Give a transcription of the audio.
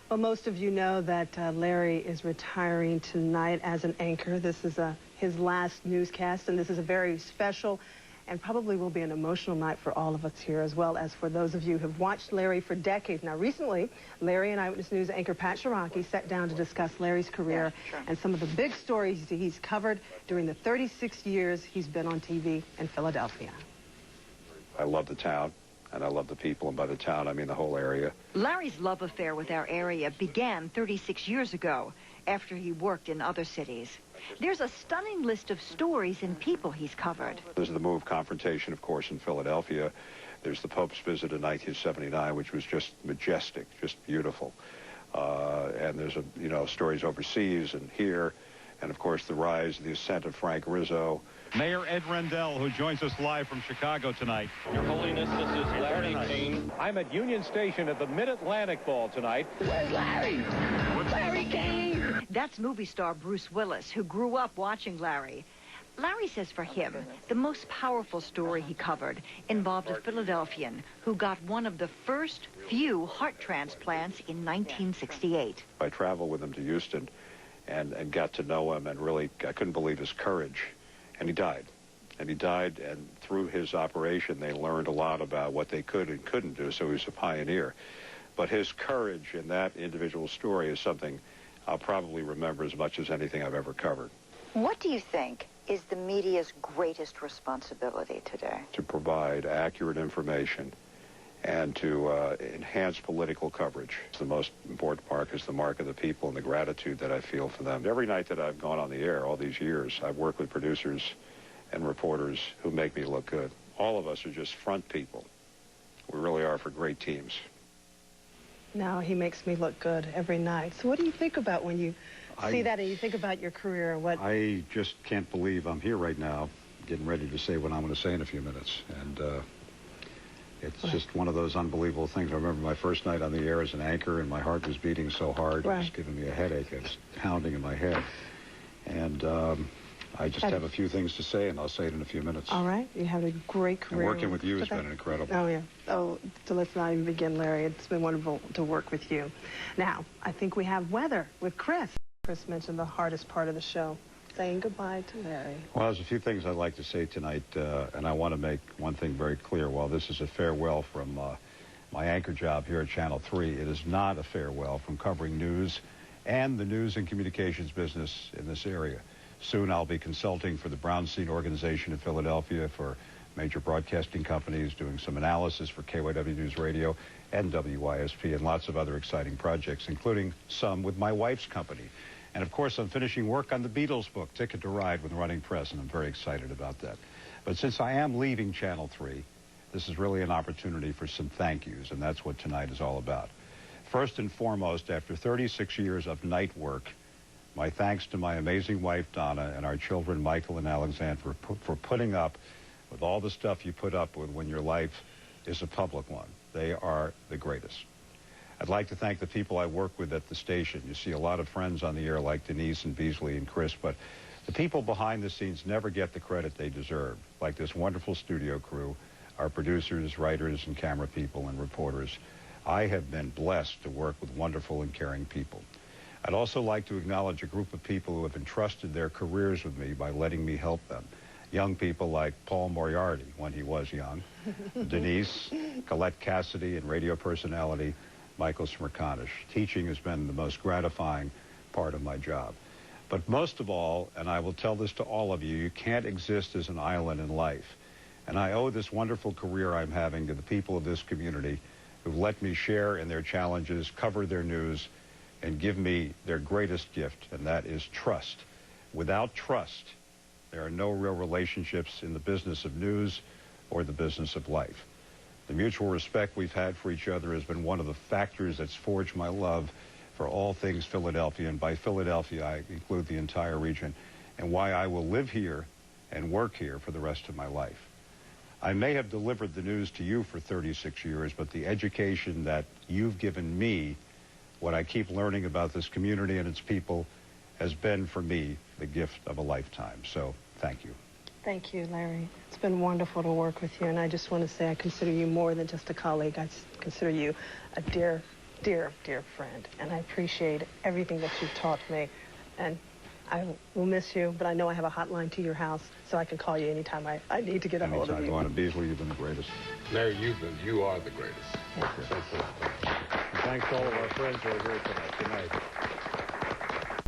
Well, most of you know that Larry is retiring tonight as an anchor. This is his last newscast, and this is a very special and probably will be an emotional night for all of us here, as well as for those of you who have watched Larry for decades. Now, recently, Larry and Eyewitness News anchor Pat Shiraki sat down to discuss Larry's career and some of the big stories that he's covered during the 36 years he's been on TV in Philadelphia. I love the town, and I love the people, and by the town, I mean the whole area. Larry's love affair with our area began 36 years ago, after he worked in other cities. There's a stunning list of stories and people he's covered. There's the move confrontation, of course, in Philadelphia. There's the Pope's visit in 1979, which was just majestic, just beautiful. And there's, stories overseas and here. And, of course, the rise, the ascent of Frank Rizzo. Mayor Ed Rendell, who joins us live from Chicago tonight. Your Holiness, this is Larry Kane. I'm at Union Station at the Mid-Atlantic Ball tonight. Where's Larry? Larry Kane! That's movie star Bruce Willis, who grew up watching Larry. Larry says for him, the most powerful story he covered involved a Philadelphian who got one of the first few heart transplants in 1968. I traveled with him to Houston and got to know him, and really, I couldn't believe his courage. And he died. And he died, and through his operation, they learned a lot about what they could and couldn't do, so he was a pioneer. But his courage in that individual story is something I'll probably remember as much as anything I've ever covered. What do you think is the media's greatest responsibility today? To provide accurate information and to enhance political coverage. The most important mark is the mark of the people and the gratitude that I feel for them. Every night that I've gone on the air, all these years, I've worked with producers and reporters who make me look good. All of us are just front people. We really are for great teams. Now he makes me look good every night. So what do you think about when you see that and you think about your career? I just can't believe I'm here right now, getting ready to say what I'm going to say in a few minutes. And it's just one of those unbelievable things. I remember my first night on the air as an anchor, and my heart was beating so hard, it was giving me a headache. It was pounding in my head. And I just have a few things to say, and I'll say it in a few minutes. All right. You have a great career. And working with you has been incredible. Oh, yeah. Oh, so let's not even begin, Larry. It's been wonderful to work with you. Now, I think we have weather with Chris. Chris mentioned the hardest part of the show, saying goodbye to Larry. Well, there's a few things I'd like to say tonight, and I want to make one thing very clear. While this is a farewell from my anchor job here at Channel 3, it is not a farewell from covering news and the news and communications business in this area. Soon I'll be consulting for the Brownstein organization in Philadelphia for major broadcasting companies, doing some analysis for KYW News Radio and WYSP, and lots of other exciting projects, including some with my wife's company. And of course, I'm finishing work on the Beatles book, Ticket to Ride, with Running Press, and I'm very excited about that. But since I am leaving Channel 3, this is really an opportunity for some thank yous, and that's what tonight is all about. First and foremost, after 36 years of night work, my thanks to my amazing wife, Donna, and our children, Michael and Alexander, for putting up with all the stuff you put up with when your life is a public one. They are the greatest. I'd like to thank the people I work with at the station. You see a lot of friends on the air like Denise and Beasley and Chris, but the people behind the scenes never get the credit they deserve, like this wonderful studio crew, our producers, writers, and camera people and reporters. I have been blessed to work with wonderful and caring people. I'd also like to acknowledge a group of people who have entrusted their careers with me by letting me help them. Young people like Paul Moriarty, when he was young, Denise, Colette Cassidy, and radio personality Michael Smerconish. Teaching has been the most gratifying part of my job. But most of all, and I will tell this to all of you, you can't exist as an island in life. And I owe this wonderful career I'm having to the people of this community who've let me share in their challenges, cover their news, and give me their greatest gift, and that is trust. Without trust, there are no real relationships in the business of news or the business of life. The mutual respect we've had for each other has been one of the factors that's forged my love for all things Philadelphia, and by Philadelphia I include the entire region, and why I will live here and work here for the rest of my life. I may have delivered the news to you for 36 years, but the education that you've given me, what I keep learning about this community and its people, has been for me the gift of a lifetime. So thank you. Thank you, Larry. It's been wonderful to work with you, and I just want to say I consider you more than just a colleague. I consider you a dear dear, dear friend, and I appreciate everything that you've taught me. And I will miss you, but I know I have a hotline to your house, so I can call you anytime I need to get a hold of you. Anytime. Beasley, you've been the greatest. Larry, you are the greatest. Thank you. Thanks to all of our friends who are here tonight. Good night.